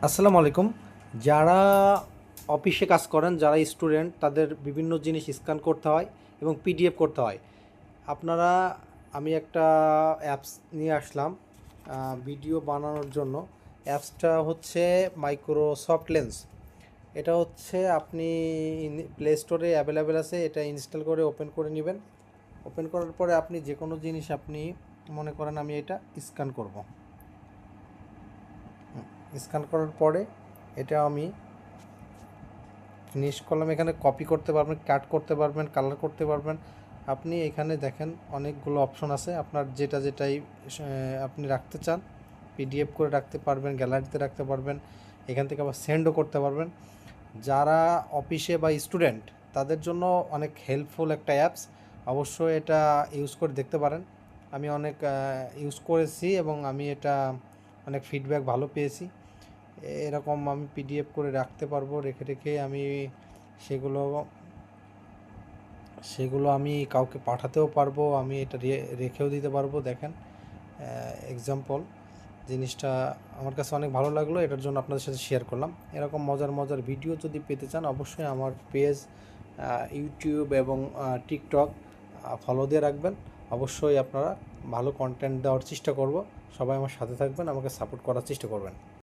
আসসালামু আলাইকুম। যারা অফিসে কাজ করেন, যারা স্টুডেন্ট, তাদের বিভিন্ন জিনিস স্ক্যান করতে হয় এবং পিডিএফ করতে হয়। আপনারা আমি একটা অ্যাপস নিয়ে আসলাম ভিডিও বানানোর জন্য। অ্যাপসটা হচ্ছে মাইক্রোসফট লেন্স। এটা হচ্ছে আপনি প্লে স্টোরে অ্যাভেলেবেল আছে। এটা ইনস্টল করে ওপেন করে নেবেন। ওপেন করার পরে আপনি যে কোনো জিনিস আপনি মনে করেন আমি এটা স্ক্যান করব। স্ক্যান করার পরে এটা আমি ফিনিশ করলাম। এখানে কপি করতে পারবেন, কাট করতে পারবেন, কালার করতে পারবেন। আপনি এখানে দেখেন অনেকগুলো অপশন আছে, আপনার যেটাই আপনি রাখতে চান পিডিএফ করে রাখতে পারবেন, গ্যালারিতে রাখতে পারবেন। এখান থেকে আবার সেন্ডও করতে পারবেন। যারা অফিসে বা স্টুডেন্ট, তাদের জন্য অনেক হেল্পফুল একটা অ্যাপস। অবশ্যই এটা ইউজ করে দেখতে পারেন। আমি অনেক ইউজ করেছি এবং আমি এটা অনেক ফিডব্যাক ভালো পেয়েছি। এরকম আমি পিডিএফ করে রাখতে পারবো, রেখে রেখে আমি সেগুলো সেগুলো আমি কাউকে পাঠাতেও পারবো, আমি এটা রেখেও দিতে পারবো। দেখেন এক্সাম্পল, জিনিসটা আমার কাছে অনেক ভালো লাগলো, এটার জন্য আপনাদের সাথে শেয়ার করলাম। এরকম মজার মজার ভিডিও যদি পেতে চান, অবশ্যই আমার পেজ ইউটিউব এবং টিকটক ফলো দিয়ে রাখবেন। অবশ্যই আপনারা ভালো কন্টেন্ট দেওয়ার চেষ্টা করব। সবাই আমার সাথে থাকবেন, আমাকে সাপোর্ট করার চেষ্টা করবেন।